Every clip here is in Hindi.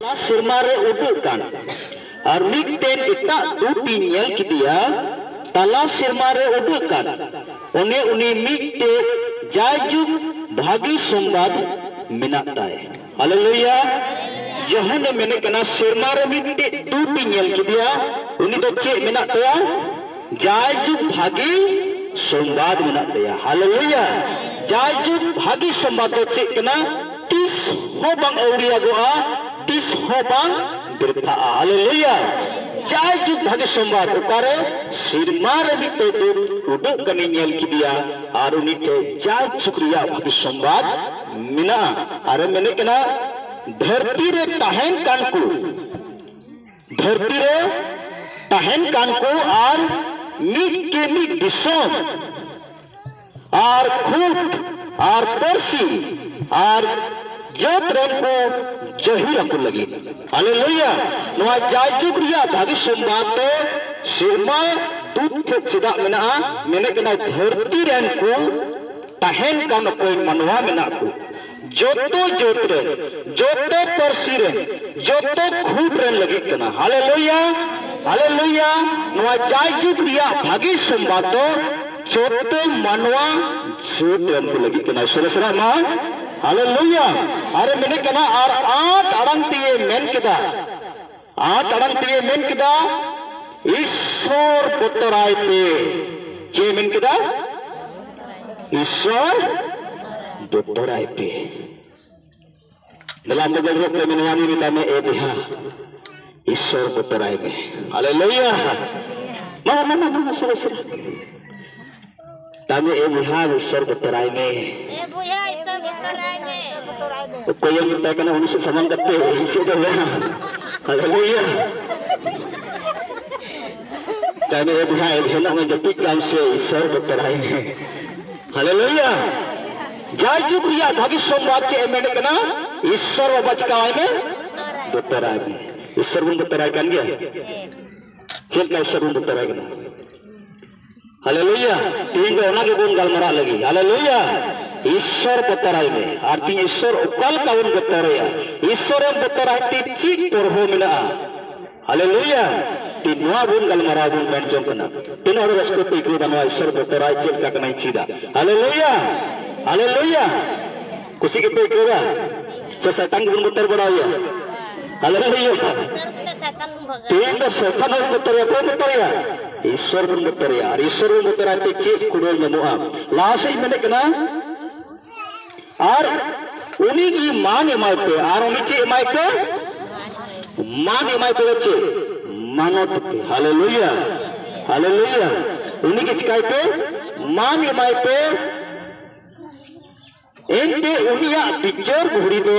Sirma re udukan ar mikten itta duti nyel kidia tala sirma re udukan one uni mikte jayjuk bhagi sombad menak tay. Haleluya. Jahon mene kana sirma re mikte duti nyel kidia uni do che menak taya jayjuk bhagi sombad menak taya. Haleluya. Jayjuk bhagi sombad do che kana tis ho bang auria goa tis ho bang berta. Haleluya. Jayjuk bhagi sombad ukare sirma re mikte uduk kani nyel kidia ar uni te jayjuk riya bhagi sombad mina are mene kana धरती रे तहन कानकू धरती रे तहन कानकू और मिट के मिट दिसोम और खूट और परसी और जत रेन को जहिर को लगी. हालेलुया. नोआ जायजुग रिया भागी संबाद तो सिरमा दूध थे चिदा मेना मेने कना धरती रेन को तहन कान कोई मनवा मेना को जोतो जोतरे जोतो परसिरे जोतो खूटरेन लगी कना. हालेलुया. हालेलुया. नोआ जायजुग रिया भागी संबादो जोतो मनवा जोतरेन को लगी कना. सरसरा मा. हालेलुया. अरे मैंने कना आर आठ अड़ंग तिये मेन किदा आठ अड़ंग तिये मेन किदा ईश्वर पुत्राय पे जे मेन किदा ईश्वर पुत्राय पे dalam beberapa kemenangan ini kami ebiha ईश्वर पुत्राय में. Hallelujah. mana sudah kami ebiha ईश्वर पुत्राय में कोई yang minta kena unis sama kate isi dah. Haleluya. kami ebiha ebiha menjadi kami ईश्वर पुत्राय में. हालेलुया. जायजुग रिया भागी सोमवार चे मेने कना ईश्वर बचकाय में पुत्राय में. ईश्वर बन पुत्राय kan gya चेक का ईश्वर बन पुत्राय कना. हालेलुया. तीन दो ना के बोल गलमरा लगी. हालेलुया. ईश्वर पुत्राय में आरती ईश्वर उकल काउन पुत्राया ईश्वर एम पुत्राय ती चिक परहो मिना. हालेलुया. ती नोआ बोल गलमरा बोल बेंचम कना तीन और रसको पीकु बनवा ईश्वर पुत्राय चेक का कना चिदा. हालेलुया. हालेलुया. कुसी के पे कोगा से शैतान गुण पुत्र बनाया. हालेलुया. तीन दो शैतान गुण पुत्र को पुत्रया ईश्वर गुण पुत्रया और ईश्वर गुण पुत्र आते चेक कुडोल नमुआ लास्ट ही मैंने कना और उन्हीं की मान एमाय पे और उन्हीं चे एमाय पे मान एमाय पे बच्चे मानोत पे. हालेलुया. हालेलुया. उन्हीं के चिकाय पे मान एमाय पे एंटे उनिया पिक्चर घुड़ी दो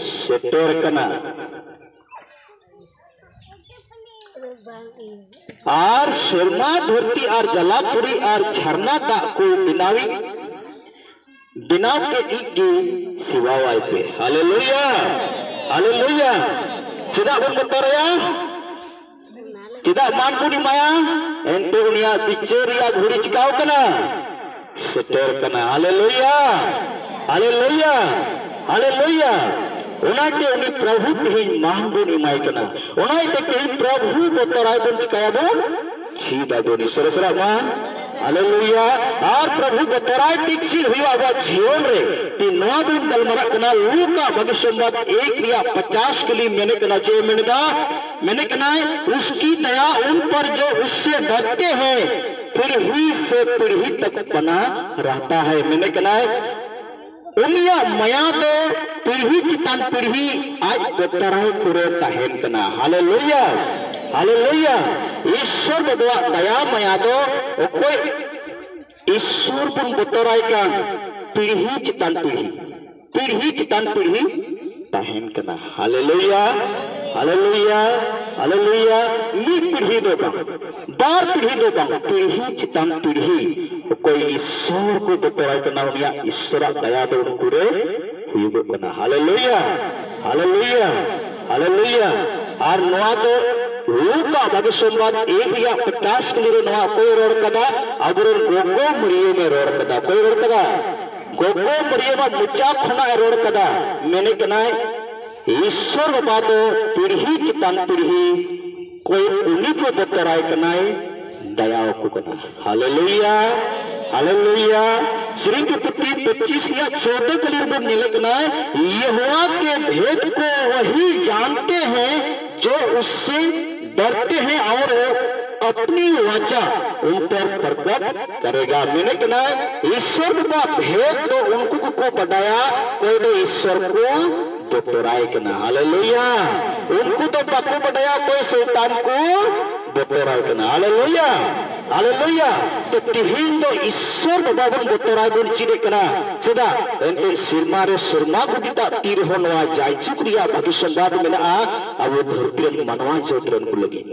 सेटर कना आर शर्मा धरती आर जलापुरी आर झरना दा को बिनावी बिनाव के इगी सिवावाय पे. हालेलुया. हालेलुया. चिदा बन बताया चिदा मानपुरी माया एंटे उनिया पिक्चर या घुड़ी चिकाव कना सेटर कना. हालेलुया. हालेलुया. हालेलुया. उनाते उनी प्रभु तेहिन महाबुन इमाय कना उनाते तेहिन प्रभु बोतराय बन चिकाया बोन छीदा बोनी. सरसरा मा. हालेलुया. और प्रभु बोतराय तिक्सी हुआ वा जीवन रे ती नोआ बोन गलमरा कना लूका भागी संवाद 1:50 के लिए मैंने कना चे मैंने कना उसकी दया उन पर जो उससे डरते हैं पीढ़ी से पीढ़ी तक बना रहता है. मैंने कना उनिया मया तो पीढ़ी चितान पीढ़ी आज बतराय कुरे तहन कना. हालेलुया. हालेलुया. ईश्वर बदवा दया मया तो कोई ईश्वर बन बतराय का पीढ़ी चितान पीढ़ी तहन कना. हालेलुया. हालेलुया. हालेलुया. मी पीढ़ी दो बा बार पीढ़ी दो बा पीढ़ी चितान पीढ़ी कोई ईश्वर को बतराय कना उनिया ईश्वर दया दो कुरे हुयुगो कना. हालेलुया. हालेलुया. हालेलुया. और नोआ तो लूका भागी संवाद 1:50 के लिए नोआ कोई रोड कदा अबुरन गोगो मरियो में रोड कदा कोई रोड कदा गोगो मरियो में मुच्चा खना रोड कदा मैंने कना ईश्वर बाबा तो पीढ़ी चितान पीढ़ी कोई उन्हीं को बतराय कनाय दया को कना। Hallelujah hallelujah. श्रींग के पुत्री 25 या 14 कलीर पर निलकना यहोवा के भेद को वही जानते हैं जो उससे डरते हैं और अपनी वाचा उन पर प्रकट करेगा। मैंने कहना ईश्वर का भेद तो उनको को बताया, कोई तो ईश्वर को बतराय कना। हालेलुया। उनको तो बाको बताया, कोई शैतान को बतराय कना। Hallelujah hallelujah. तो तिहिन तो ईश्वर बाबा बन बतराय बन चिदे कना सेदा एंटे सिरमा रे सिरमा को दिता तीर होनवा जाय चुकरिया बाकी संवाद मेना अब धरती मनवा जोतरन को लगी।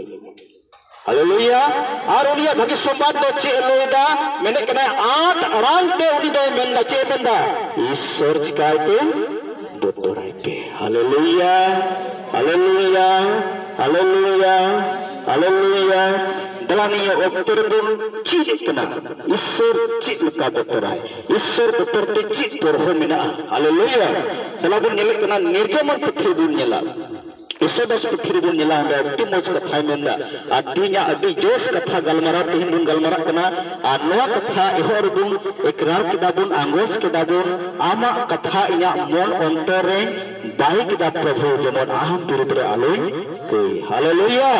हालेलुया। और उनिया भागी संवाद दो चे लोदा मैंने कहना 8 अरांग पे उनी दो मेंदा चे बंदा ईश्वर चिकाते बतराय पे। Hallelujah hallelujah hallelujah hallelujah. दलानी ओक्टर बन चित कना ईश्वर चित लका बतराय ईश्वर बतरते चित परहो मेना। हालेलुया। दला बन नेले कना निर्गमन पुथी बुन नेला इसोदस पुथी बुन नेला अंदा अति मज कथा मेंदा अदिया अदि जोश कथा गलमारा तेहिन बुन गलमारा कना आ नोआ कथा एहर बुन इकरार किदा बुन आंगोस किदा बुन आमा कथा इया मन अंतर रे बाई किदा प्रभु जेमन आहम बिरुद्ध रे आलोय कई। Hallelujah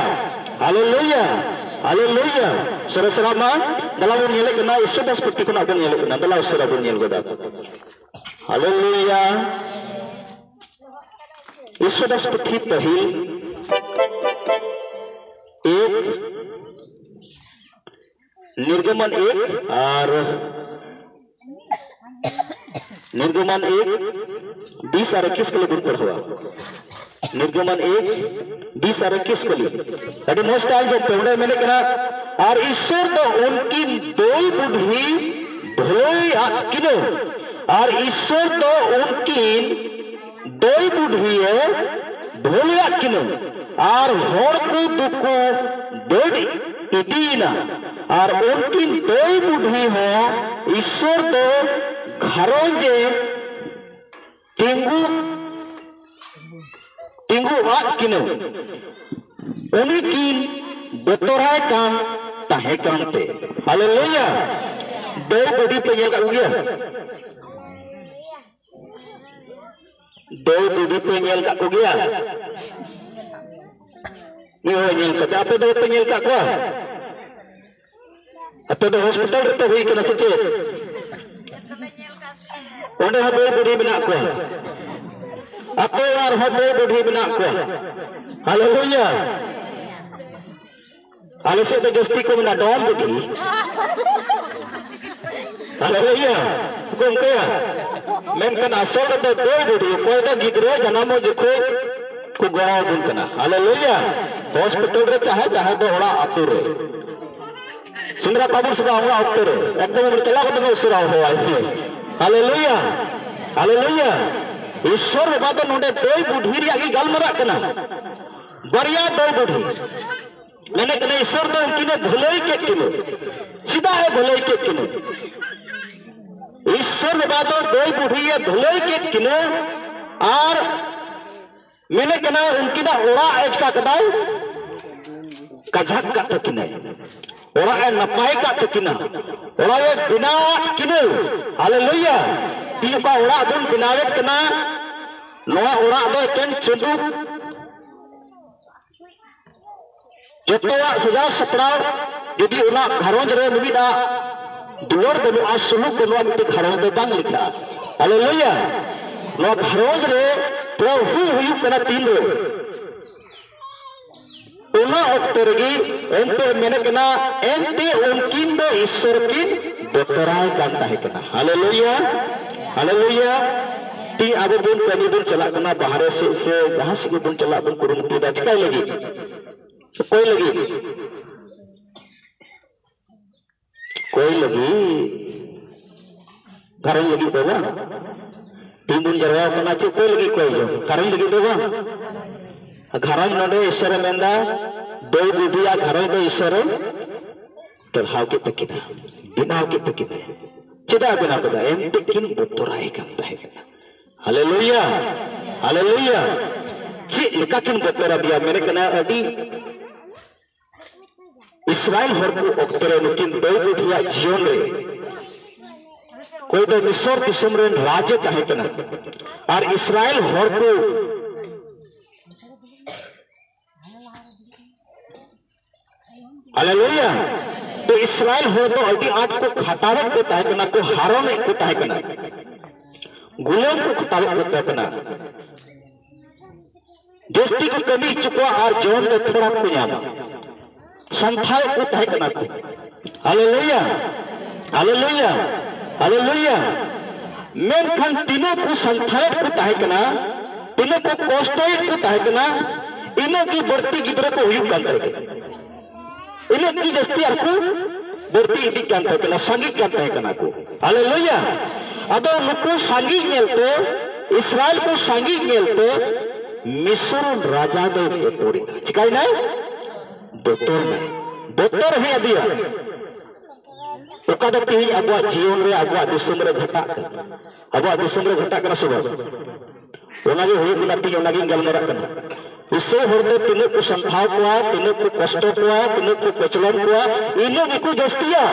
hallelujah hallelujah. सरसरा मा दला बुन नेले कना इसोदस पुथी को बुन नेले कना दला उसरा बुन नेल गोदा। हालेलुया। इसोदस पुथी पहिल 1 निर्गमन 1 और निर्गमन 1 20 और 21 के लिए पढ़वा। निर्गमन 1 20 और 21 के लिए अभी मोस्ट आज जब मैंने कहा और ईश्वर तो उनकी दो बुढ़ी भोई किनो और ईश्वर तो उनकी दो बुढ़ी है भोलिया किनो और होड़ को दुको बेड़ी इदीना और उनकी दो बुढ़ी हो ईश्वर तो घरों जे टिंगू टिंगू वाक किनो उन्हीं की बतराय काम ताहे काम पे। हालेलुया। दो बुढ़ी पे ये कर गया दो बुढ़ी पे नेल का को गया नहीं हो नेल का आपे दो पे नेल का को आपे दो हॉस्पिटल रे तो हुई कना से ओंडे हो दो बुढ़ी बना को आपे और हो दो बुढ़ी बना को। हालेलुया। आले से तो जस्ती को बना डॉम बुढ़ी। हालेलुया। हुकुम कया मेनकन आसल तो दो बुढ़ी कोई तो गिदरो जन्मो जखो को गवा बुन कना। हालेलुया। हॉस्पिटल रे चाहे चाहे दो ओड़ा आतु रे सिंद्रा काबुल सगा ओड़ा आतु रे एकदम उड़ चला को उसरा हो आई। Hallelujah hallelujah. ईश्वर बाबा तो नोडे दो बुढ़ी रे आगे गलमरा कना बरिया दो बुढ़ी मैंने कने ईश्वर तो उनकी भलाई के किनो सीधा है भलाई के किनो ईश्वर बाबा तो दो बुढ़ी है भलाई के किनो और मैंने कहना उनकी ना ओड़ा एज का कदाई कझक का तो किने ओड़ा है नपाई का तो किना ओड़ा ये बिना किने। हालेलुया। तीन का ओड़ा बुन बिनावेट कना नवा ओड़ा दो केन चुदू जोतवा सजा सपड़ाव यदि उना घरोंज रे मिदा दुलर बनुआ सुलूक बनुआ मिटे घरोंज दे बांग लिखा। हालेलुया। नो घरोंज रे तो हुई कना तीन रे उना ऑक्टरगी एंते मैंने कना एंते उनकिन दो ईश्वर की बतराय कांता है कना। Hallelujah hallelujah. ती आबो बुन कमी बुन चला कना बाहर से जहां से बुन चला बुन कुरुमुटी दा चिकाय लगी कोई लगी कारण लगी देवा तीन दिन जरवा कना चे कोई लगी कोई जो कारण लगी देवा घरज नोडे ईश्वर मेंदा दो बुढ़िया घरज दो ईश्वर टरहाव के तकिना बिनाव के तकिना चेदा बिना कदा एंते किन बतराय कांता है। Hallelujah hallelujah. चेक लेका किन बतरा दिया मेरे कना अडी इस्राएल हर को अक्तरे नुकिन दाऊद रिया जीवन रे कोई दो मिस्र दिसम रे राजे तहे कना और इस्राएल हर को हालेलुया तो इस्राएल हर तो अडी आठ को खटावत को तहे कना को हारोन को तहे कना गुलाम को खटावत को तहे कना जस्ती को कमी चुका और जीवन में थोड़ा को यामा संथाल को तहे कना को hallelujah hallelujah hallelujah main Khan तीनों को संथाल को तहे कना तीनों को कोस्टोइड को तहे कना इन्हों की बढ़ती गिदरा को हुई करते हैं इन्हों की जस्ती आपको बढ़ती इदी करते हैं संगी करते हैं कना को हालेलुया अदो नुकु संगी नेलते इस्राएल को संगी नेलते मिस्र राजा दो बोतोरी चिकाई ना बोतोर है अदिया उकादा तीन अबुआ जीवन रे अबुआ दिसम रे घटा अबुआ दिसम रे घटा कना सब ओनागे होय गुना तीन ओनागे गलमरा कना इससे हरदे तीनों को संभाव को तीनों को कष्ट को तीनों को कचलन को इन्हों को जस्तिया